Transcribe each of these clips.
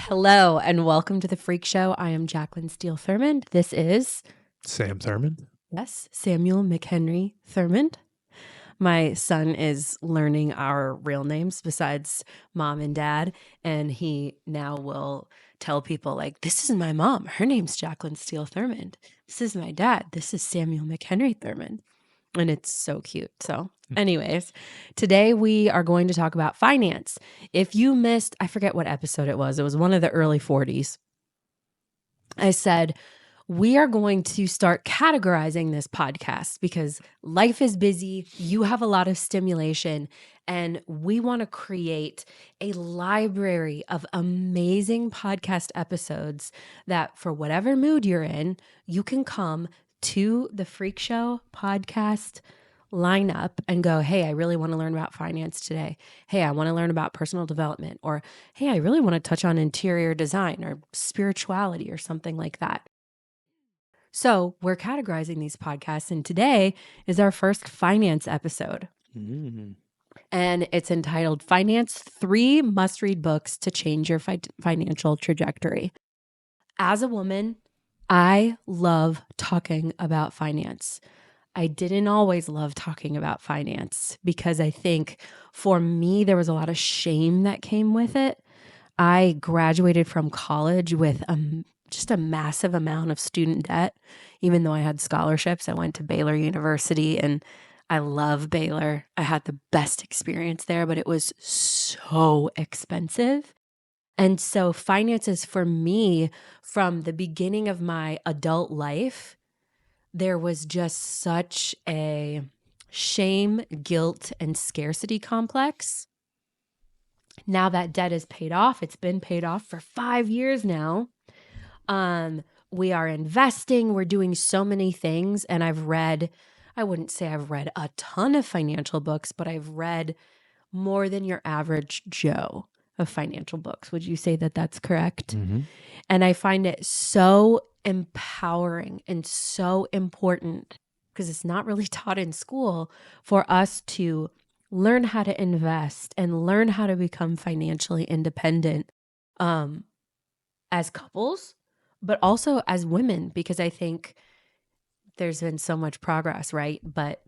Hello and welcome to the Freq Show. I am Jaclyn Steele Thurmond. This is Sam Thurmond. Yes, Samuel McHenry Thurmond. My son is learning our real names besides mom and dad, and he now will tell people like, this is my mom. Her name's Jaclyn Steele Thurmond. This is my dad. This is Samuel McHenry Thurmond. And it's so cute. So anyways, today we are going to talk about finance. If you missed, I forget what episode it was one of the early 40s. I said, we are going to start categorizing this podcast because life is busy. You have a lot of stimulation, and we want to create a library of amazing podcast episodes that for whatever mood you're in, you can come to the Freq Show podcast lineup and go, hey, I really want to learn about finance today. Hey, I want to learn about personal development. Or, hey, I really want to touch on interior design or spirituality or something like that. So we're categorizing these podcasts, and today is our first finance episode. And it's entitled Finance, 3 Must-Read Books to Change Your Financial Trajectory. As a woman, I love talking about finance. I didn't always love talking about finance because I think for me, there was a lot of shame that came with it. I graduated from college with just a massive amount of student debt. Even though I had scholarships, I went to Baylor University and I love Baylor. I had the best experience there, but it was so expensive. And so finances for me, from the beginning of my adult life, there was just such a shame, guilt, and scarcity complex. Now that debt is paid off, it's been paid off for 5 years now. We are investing, we're doing so many things. And I wouldn't say I've read a ton of financial books, but I've read more than your average Joe of financial books. Would you say that that's correct? Mm-hmm. And I find it so empowering and so important because it's not really taught in school for us to learn how to invest and learn how to become financially independent as couples, but also as women, because I think there's been so much progress, right? But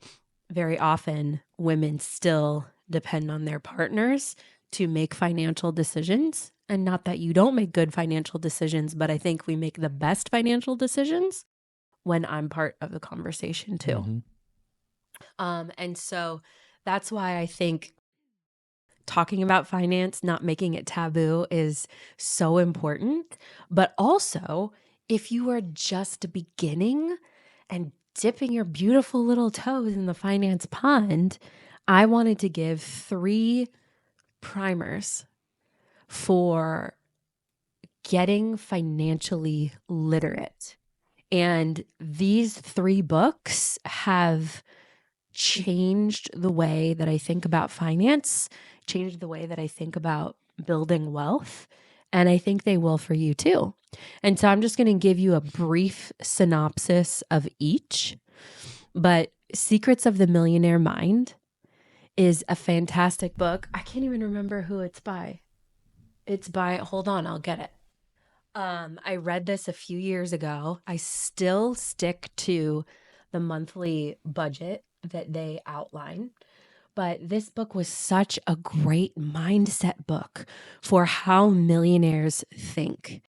very often women still depend on their partners to make financial decisions. And not that you don't make good financial decisions, but I think we make the best financial decisions when I'm part of the conversation too. Mm-hmm. And so that's why I think talking about finance, not making it taboo, is so important. But also, if you are just beginning and dipping your beautiful little toes in the finance pond, I wanted to give 3 primers for getting financially literate. And these 3 books have changed the way that I think about finance, changed the way that I think about building wealth, and I think they will for you too. And so I'm just going to give you a brief synopsis of each. But Secrets of the Millionaire Mind is a fantastic book. I can't even remember who it's by. Hold on, I'll get it. I read this a few years ago. I still stick to the monthly budget that they outline. But this book was such a great mindset book for how millionaires think.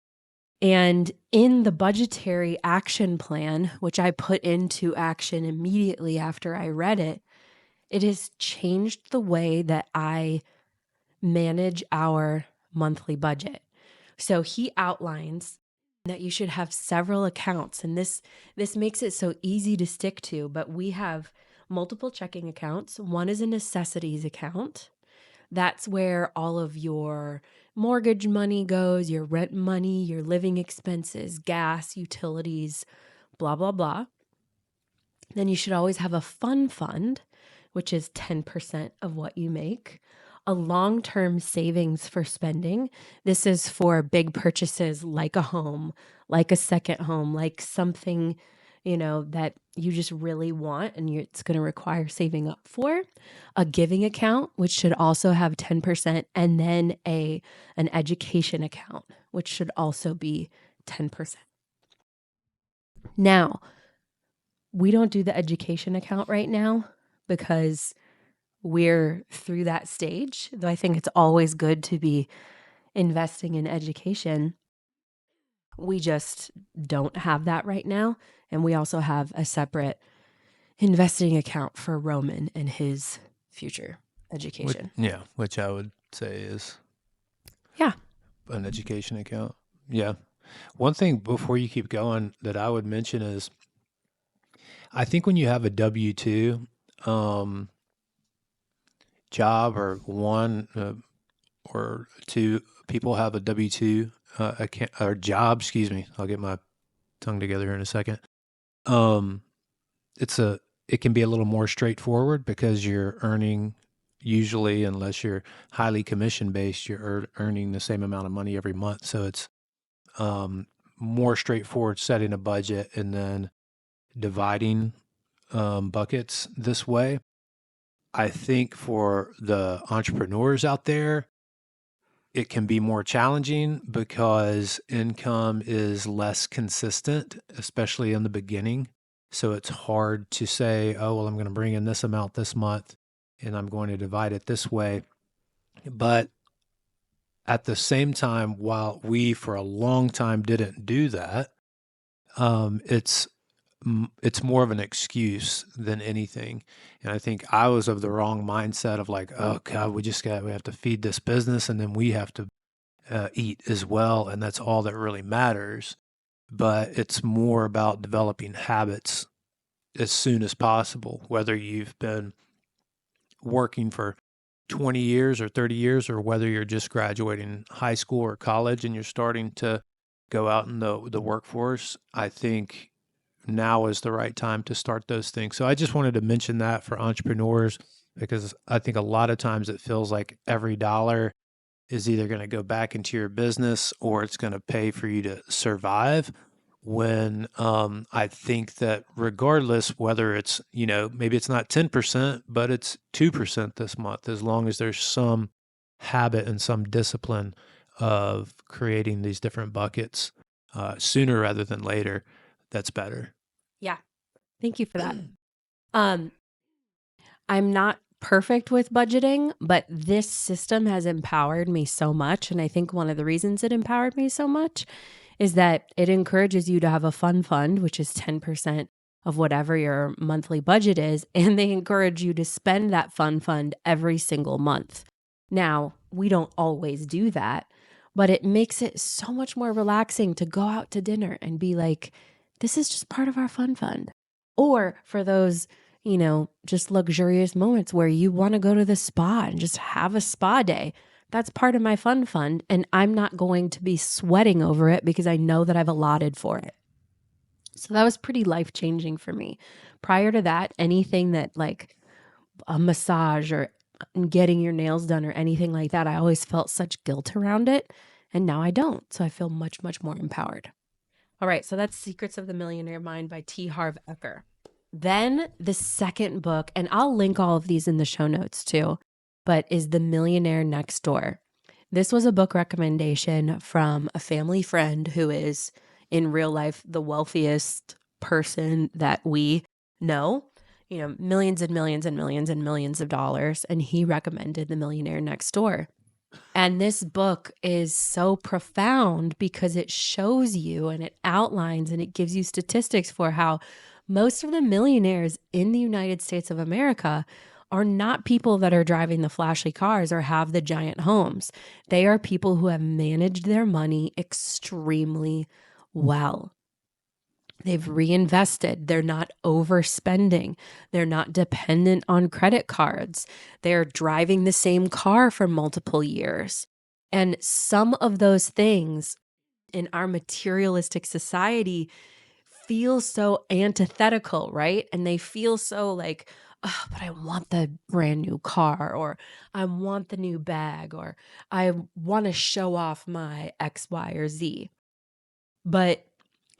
And in the budgetary action plan, which I put into action immediately after I read it, it has changed the way that I manage our monthly budget. So he outlines that you should have several accounts, and this makes it so easy to stick to, but we have multiple checking accounts. One is a necessities account. That's where all of your mortgage money goes, your rent money, your living expenses, gas, utilities, blah, blah, blah. Then you should always have a fun fund, which is 10% of what you make. A long-term savings for spending. This is for big purchases like a home, like a second home, like something that you just really want and it's going to require saving up for. A giving account, which should also have 10%, and then an education account, which should also be 10%. Now, we don't do the education account right now because we're through that stage, though I think it's always good to be investing in education. We just don't have that right now. And we also have a separate investing account for Roman and his future education. Which I would say is Yeah. an education account. Yeah. One thing before you keep going that I would mention is I think when you have a W-2 job or one or two people have a W-2 account or job, excuse me. I'll get my tongue together in a second. It can be a little more straightforward because you're earning usually, unless you're highly commission based, you're earning the same amount of money every month. So it's more straightforward setting a budget and then dividing buckets this way. I think for the entrepreneurs out there, it can be more challenging because income is less consistent, especially in the beginning. So it's hard to say, oh, well, I'm going to bring in this amount this month and I'm going to divide it this way. But at the same time, while we for a long time didn't do that, it's more of an excuse than anything. And I think I was of the wrong mindset of like, oh God, we have to feed this business and then we have to eat as well. And that's all that really matters. But it's more about developing habits as soon as possible, whether you've been working for 20 years or 30 years, or whether you're just graduating high school or college and you're starting to go out in the workforce. I think now is the right time to start those things. So I just wanted to mention that for entrepreneurs, because I think a lot of times it feels like every dollar is either going to go back into your business or it's going to pay for you to survive. When I think that regardless, whether it's, maybe it's not 10%, but it's 2% this month, as long as there's some habit and some discipline of creating these different buckets sooner rather than later, that's better. Yeah. Thank you for that. I'm not perfect with budgeting, but this system has empowered me so much. And I think one of the reasons it empowered me so much is that it encourages you to have a fun fund, which is 10% of whatever your monthly budget is. And they encourage you to spend that fun fund every single month. Now, we don't always do that, but it makes it so much more relaxing to go out to dinner and be like, this is just part of our fun fund. Or for those, just luxurious moments where you want to go to the spa and just have a spa day. That's part of my fun fund. And I'm not going to be sweating over it because I know that I've allotted for it. So that was pretty life-changing for me. Prior to that, anything that like a massage or getting your nails done or anything like that, I always felt such guilt around it. And now I don't. So I feel much, much more empowered. All right. So that's Secrets of the Millionaire Mind by Harv Eker. Then the second book, and I'll link all of these in the show notes too, but is The Millionaire Next Door. This was a book recommendation from a family friend who is in real life the wealthiest person that we know, millions and millions and millions and millions of dollars. And he recommended The Millionaire Next Door. And this book is so profound because it shows you and it outlines and it gives you statistics for how most of the millionaires in the United States of America are not people that are driving the flashy cars or have the giant homes. They are people who have managed their money extremely well. They've reinvested. They're not overspending. They're not dependent on credit cards. They're driving the same car for multiple years. And some of those things in our materialistic society feel so antithetical, right? And they feel so like, oh, but I want the brand new car, or I want the new bag, or I want to show off my X, Y, or Z. But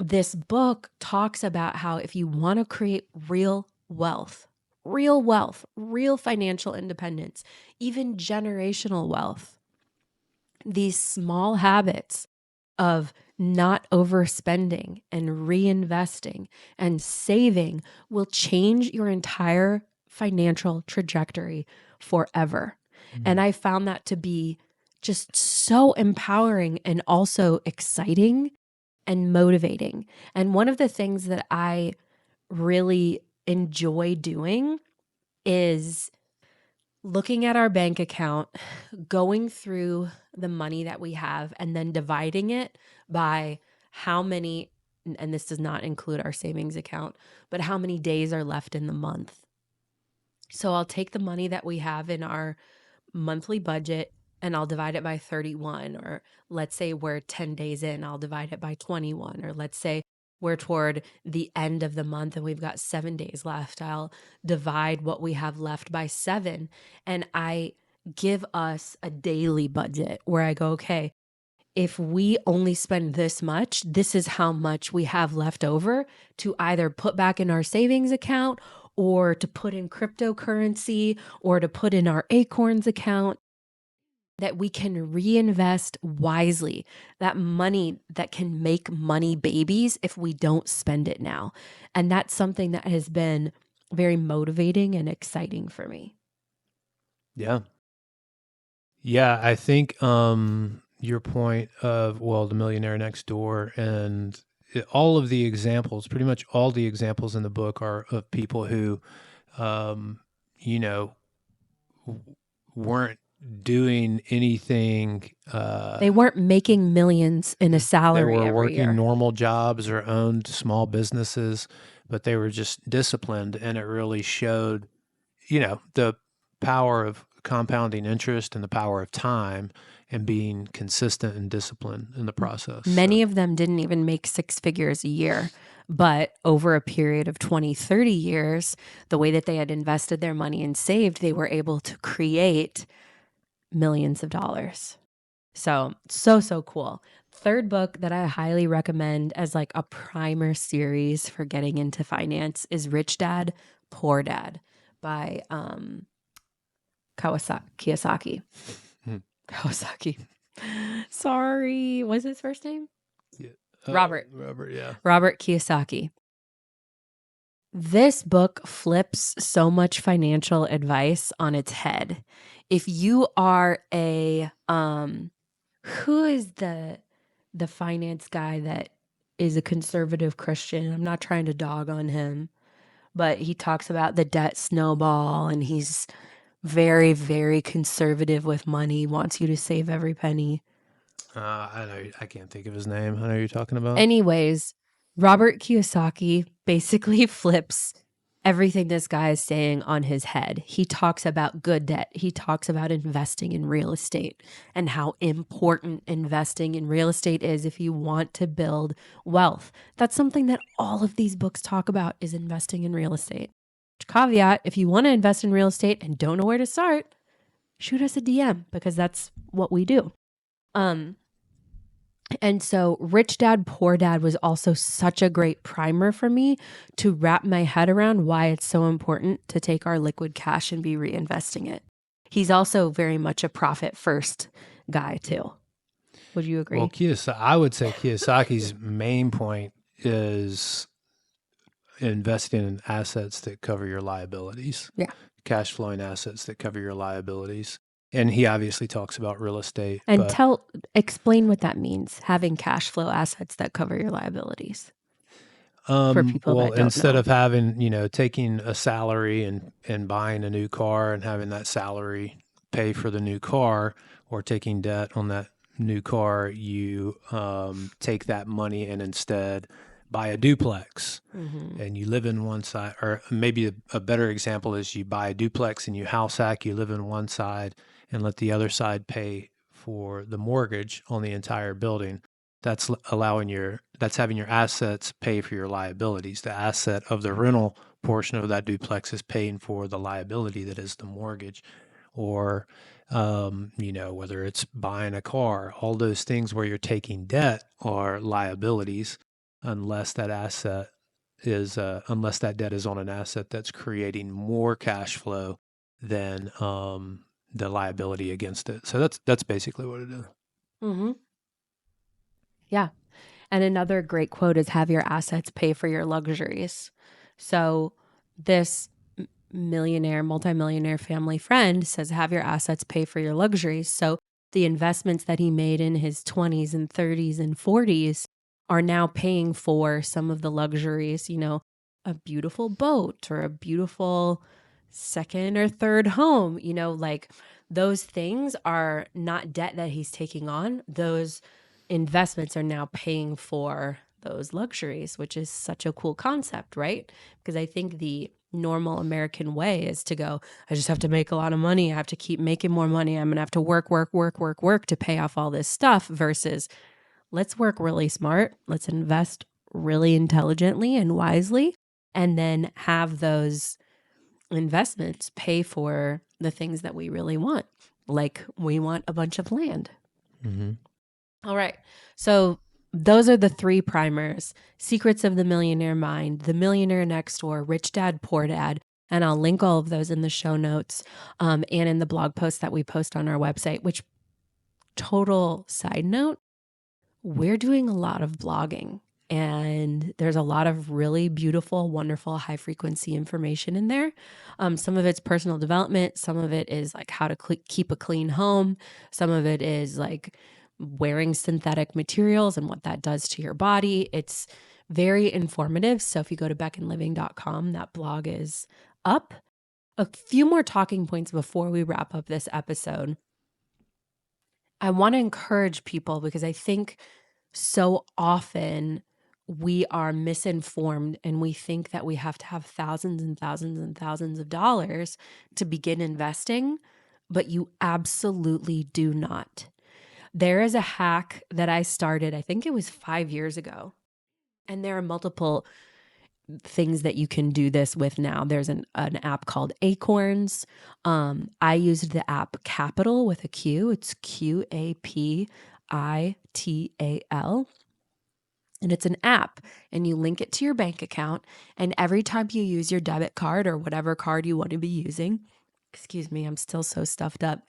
this book talks about how if you want to create real wealth, real financial independence, even generational wealth, these small habits of not overspending and reinvesting and saving will change your entire financial trajectory forever. And I found that to be just so empowering and also exciting and motivating. And one of the things that I really enjoy doing is looking at our bank account, going through the money that we have, and then dividing it by how many, and this does not include our savings account, but how many days are left in the month. So I'll take the money that we have in our monthly budget and I'll divide it by 31. Or let's say we're 10 days in, I'll divide it by 21. Or let's say we're toward the end of the month and we've got 7 days left. I'll divide what we have left by 7. And I give us a daily budget where I go, okay, if we only spend this much, this is how much we have left over to either put back in our savings account or to put in cryptocurrency or to put in our Acorns account, that we can reinvest wisely, that money that can make money babies if we don't spend it now. And that's something that has been very motivating and exciting for me. Yeah. Yeah, I think your point of, well, the millionaire next door and all of the examples, pretty much all the examples in the book are of people who, you know, weren't doing anything. They weren't making millions in a They salary were every working year. normal jobs or owned small businesses, but they were just disciplined, and it really showed, the power of compounding interest and the power of time and being consistent and disciplined in the process. Many of them didn't even make 6 figures a year, but over a period of 20, 30 years, the way that they had invested their money and saved, they were able to create millions of dollars. So cool. Third book that I highly recommend as like a primer series for getting into finance is Rich Dad, Poor Dad by Kiyosaki. Kawasaki. Sorry. What's his first name? Robert. Robert, yeah. Robert Kiyosaki. This book flips so much financial advice on its head. If you are a who is the finance guy that is a conservative Christian? I'm not trying to dog on him, but he talks about the debt snowball and he's very, very conservative with money, wants you to save every penny. I know, I can't think of his name. I know who you're talking about. Anyways, Robert Kiyosaki basically flips everything this guy is saying on his head. He talks about good debt. He talks about investing in real estate and how important investing in real estate is if you want to build wealth. That's something that all of these books talk about, is investing in real estate. Caveat, if you want to invest in real estate and don't know where to start, shoot us a DM because that's what we do. And so Rich Dad, Poor Dad was also such a great primer for me to wrap my head around why it's so important to take our liquid cash and be reinvesting it. He's also very much a profit first guy too. Would you agree? Well, I would say Kiyosaki's main point is investing in assets that cover your liabilities. Yeah. Cash flowing assets that cover your liabilities. And he obviously talks about real estate. And explain what that means, having cash flow assets that cover your liabilities. For people that don't instead know. of having, taking a salary and buying a new car and having that salary pay for the new car, or taking debt on that new car, you take that money and instead buy a duplex. Mm-hmm. And you live in one side, or maybe a better example is you buy a duplex and you house hack, you live in one side and let the other side pay for the mortgage on the entire building. That's having your assets pay for your liabilities. The asset of the rental portion of that duplex is paying for the liability that is the mortgage. Or, whether it's buying a car, all those things where you're taking debt are liabilities. unless that asset is unless that debt is on an asset that's creating more cash flow than the liability against it. So that's basically what it is. Mm-hmm. Yeah. And another great quote is have your assets pay for your luxuries. So this millionaire, multimillionaire family friend says have your assets pay for your luxuries. So the investments that he made in his 20s and 30s and 40s are now paying for some of the luxuries, you know, a beautiful boat or a beautiful second or third home, you know, like those things are not debt that he's taking on. Those investments are now paying for those luxuries, which is such a cool concept, right? Because I think the normal American way is to go, I just have to make a lot of money. I have to keep making more money. I'm going to have to work to pay off all this stuff versus let's work really smart. Let's invest really intelligently and wisely, and then have those investments pay for the things that we really want. Like we want a bunch of land. Mm-hmm. All right. So those are the three primers: Secrets of the Millionaire Mind, The Millionaire Next Door, Rich Dad, Poor Dad. And I'll link all of those in the show notes and in the blog post that we post on our website, which, total side note, we're doing a lot of blogging. And there's a lot of really beautiful, wonderful, high frequency information in there. Some of it's personal development. Some of it is like how to keep a clean home. Some of it is like wearing synthetic materials and what that does to your body. It's very informative. So if you go to beckonliving.com, that blog is up. A few more talking points before we wrap up this episode. I want to encourage people because I think so often we are misinformed and we think that we have to have thousands and thousands and thousands of dollars to begin investing, but you absolutely do not. There is a hack that I started, I think it was 5 years ago, and there are multiple things that you can do this with now. There's an app called Acorns. I used the app Capital with a Q. It's Qapital. And it's an app, and you link it to your bank account. And every time you use your debit card or whatever card you want to be using, excuse me, I'm still so stuffed up,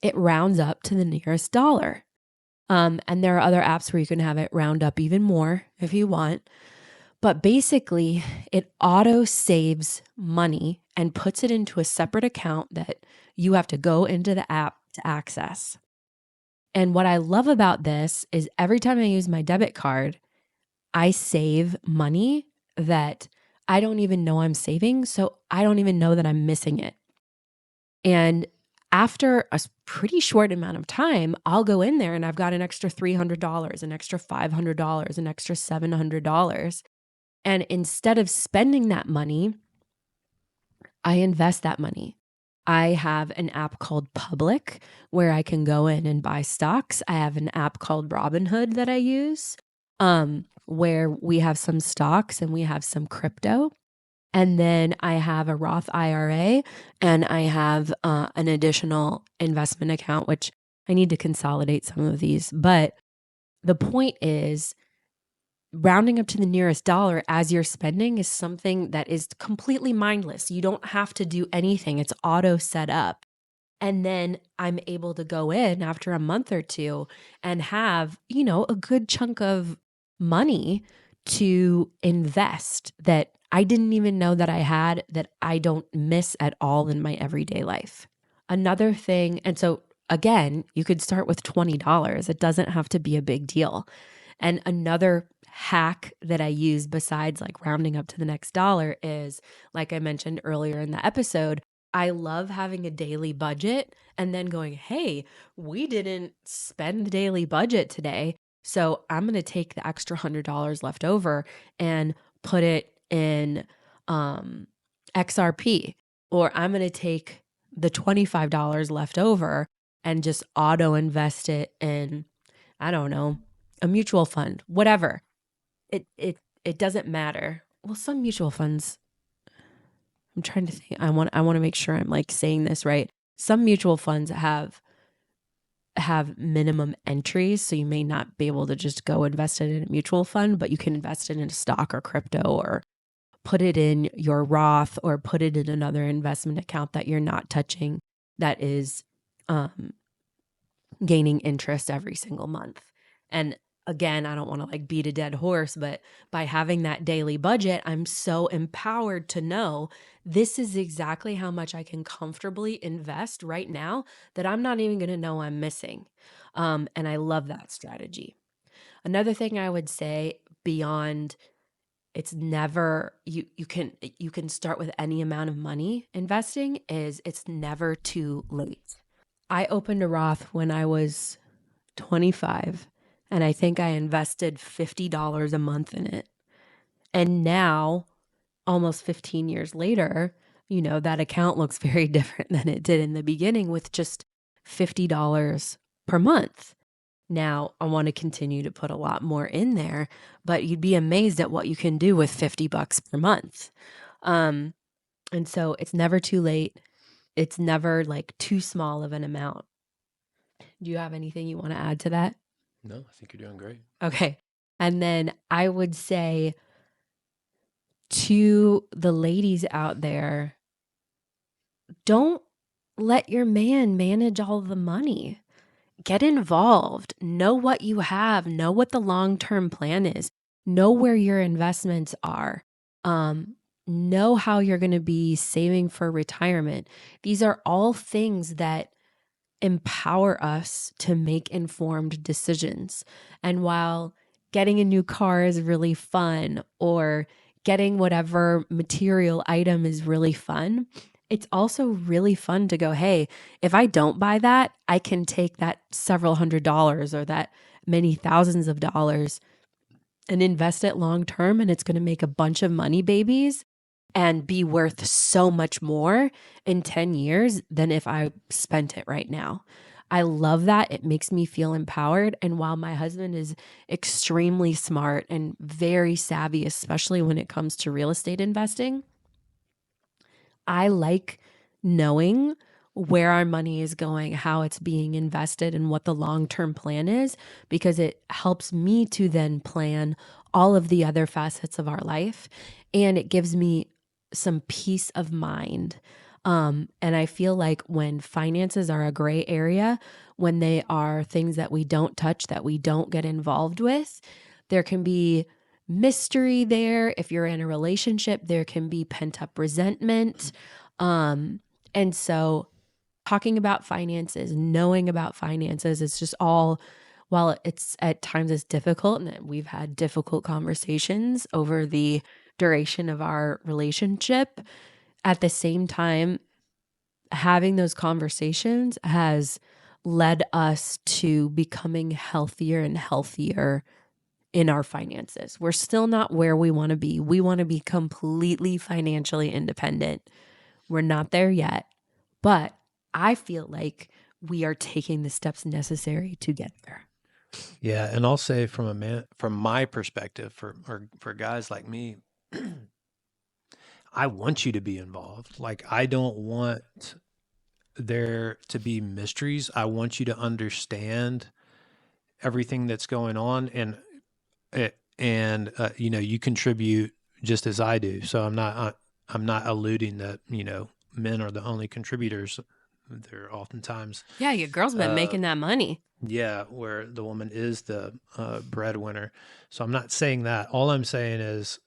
it rounds up to the nearest dollar. And there are other apps where you can have it round up even more if you want. But basically, it auto saves money and puts it into a separate account that you have to go into the app to access. And what I love about this is every time I use my debit card, I save money that I don't even know I'm saving. So I don't even know that I'm missing it. And after a pretty short amount of time, I'll go in there and I've got an extra $300, an extra $500, an extra $700. And instead of spending that money, I invest that money. I have an app called Public where I can go in and buy stocks. I have an app called Robinhood that I use where we have some stocks and we have some crypto. And then I have a Roth IRA and I have an additional investment account, which I need to consolidate some of these. But the point is, rounding up to the nearest dollar as you're spending is something that is completely mindless. You don't have to do anything. It's auto set up. And then I'm able to go in after a month or two and have, you know, a good chunk of money to invest that I didn't even know that I had, that I don't miss at all in my everyday life. Another thing, and so again, you could start with $20. It doesn't have to be a big deal. And another hack that I use besides like rounding up to the next dollar is, like I mentioned earlier in the episode, I love having a daily budget and then going, hey, we didn't spend the daily budget today. So I'm going to take the extra $100 left over and put it in XRP, or I'm going to take the $25 left over and just auto invest it in, I don't know, a mutual fund, whatever. It doesn't matter. Well, some mutual funds, I'm trying to think. I want to make sure I'm like saying this right. Some mutual funds have have minimum entries. So you may not be able to just go invest it in a mutual fund, but you can invest it in a stock or crypto, or put it in your Roth, or put it in another investment account that you're not touching, that is gaining interest every single month. And again, I don't want to like beat a dead horse, but by having that daily budget, I'm so empowered to know this is exactly how much I can comfortably invest right now that I'm not even going to know I'm missing. And I love that strategy. Another thing I would say beyond, it's never, you can start with any amount of money investing, is it's never too late. I opened a Roth when I was 25, and I think I invested $50 a month in it. And now, almost 15 years later, that account looks very different than it did in the beginning with just $50 per month. Now, I want to continue to put a lot more in there, but you'd be amazed at what you can do with $50 per month. And so it's never too late. It's never like too small of an amount. Do you have anything you want to add to that? No, I think you're doing great. Okay. And then I would say to the ladies out there, don't let your man manage all the money. Get involved. Know what you have. Know what the long-term plan is. Know where your investments are. Know how you're going to be saving for retirement. These are all things that empower us to make informed decisions. And while getting a new car is really fun, or getting whatever material item is really fun, it's also really fun to go, hey, if I don't buy that, I can take that several $100s or that many thousands of dollars and invest it long term, and it's going to make a bunch of money babies and be worth so much more in 10 years than if I spent it right now. I love that. It makes me feel empowered. And while my husband is extremely smart and very savvy, especially when it comes to real estate investing, I like knowing where our money is going, how it's being invested, and what the long-term plan is, because it helps me to then plan all of the other facets of our life. And it gives me some peace of mind. And I feel like when finances are a gray area, when they are things that we don't touch, that we don't get involved with, there can be mystery there. If you're in a relationship, there can be pent up resentment. And so talking about finances, knowing about finances, it's just all, while it's at times it's difficult, and we've had difficult conversations over the duration of our relationship, at the same time, having those conversations has led us to becoming healthier and healthier in our finances. We're still not where we want to be. We want to be completely financially independent. We're not there yet, but I feel like we are taking the steps necessary to get there. Yeah, and I'll say from my perspective, for guys like me, I want you to be involved. Like, I don't want there to be mysteries. I want you to understand everything that's going on, and you contribute just as I do. So I'm not alluding that men are the only contributors. They're oftentimes Yeah, your girl's been making that money. yeah, where the woman is the breadwinner. So I'm not saying that. All I'm saying is,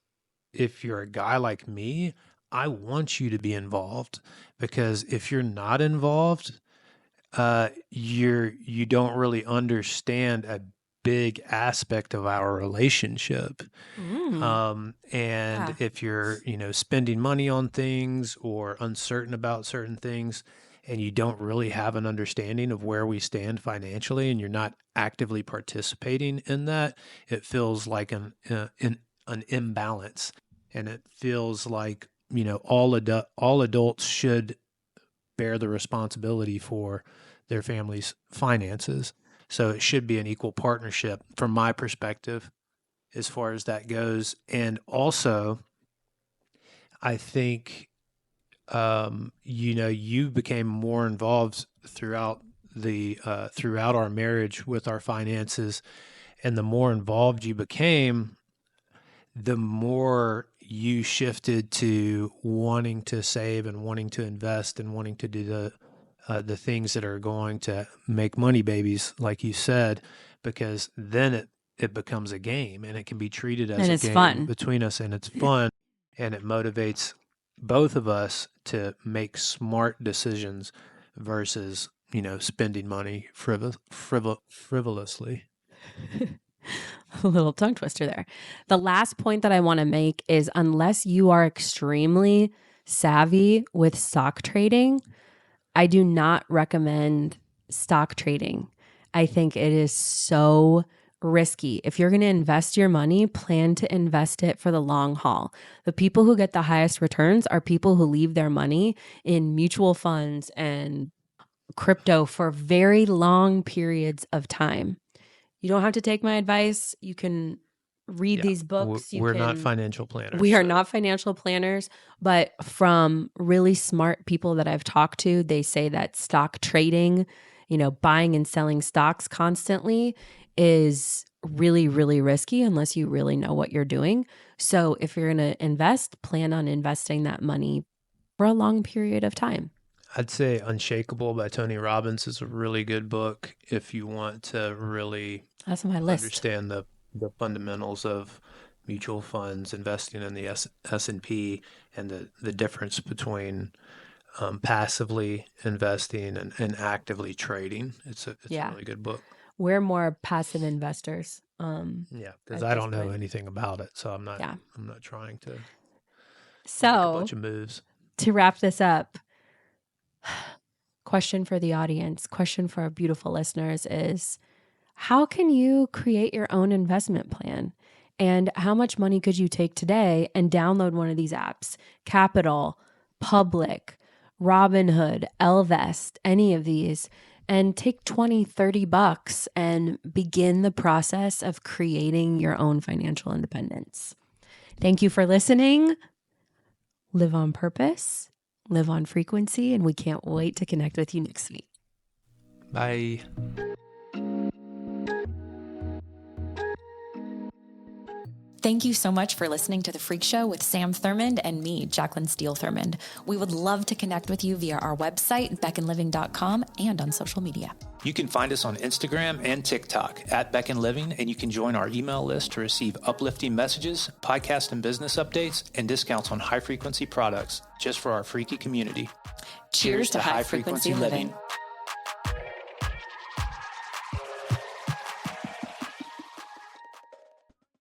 if you're a guy like me, I want you to be involved, because if you're not involved, you don't really understand a big aspect of our relationship. And Yeah. if you're, spending money on things or uncertain about certain things, and you don't really have an understanding of where we stand financially, and you're not actively participating in that, it feels like an imbalance, and it feels like all adults should bear the responsibility for their family's finances. So it should be an equal partnership from my perspective as far as that goes. And also, I think, you became more involved throughout throughout our marriage with our finances, and the more involved you became, the more you shifted to wanting to save and wanting to invest and wanting to do the things that are going to make money babies, like you said, because then it becomes a game, and it can be treated as And a it's game fun. between us, and it's fun, and it motivates both of us to make smart decisions versus, spending money frivolously. A little tongue twister there. The last point that I want to make is, unless you are extremely savvy with stock trading, I do not recommend stock trading. I think it is so risky. If you're going to invest your money, plan to invest it for the long haul. The people who get the highest returns are people who leave their money in mutual funds and crypto for very long periods of time. You don't have to take my advice. You can read these books. We're not financial planners. We are not financial planners, but from really smart people that I've talked to, they say that stock trading, buying and selling stocks constantly, is really, really risky unless you really know what you're doing. So if you're going to invest, plan on investing that money for a long period of time. I'd say Unshakable by Tony Robbins is a really good book if you want to really That's on my list. Understand the fundamentals of mutual funds, investing in the S&P, and the difference between passively investing and actively trading. It's a really good book. We're more passive investors. Because I don't know anything about it, so I'm not trying to make a bunch of moves. To wrap this up, question for the audience, question for our beautiful listeners is, how can you create your own investment plan? And how much money could you take today and download one of these apps? Capital, Public, Robinhood, Ellevest, any of these, and take $20, $30 and begin the process of creating your own financial independence. Thank you for listening. Live on purpose, live on frequency, and we can't wait to connect with you next week. Bye. Thank you so much for listening to The Freq Show with Sam Thurmond and me, Jaclyn Steele Thurmond. We would love to connect with you via our website, beckonliving.com, and on social media. You can find us on Instagram and TikTok at Beck & Living, and you can join our email list to receive uplifting messages, podcast and business updates, and discounts on high-frequency products just for our freaky community. Cheers to high frequency living.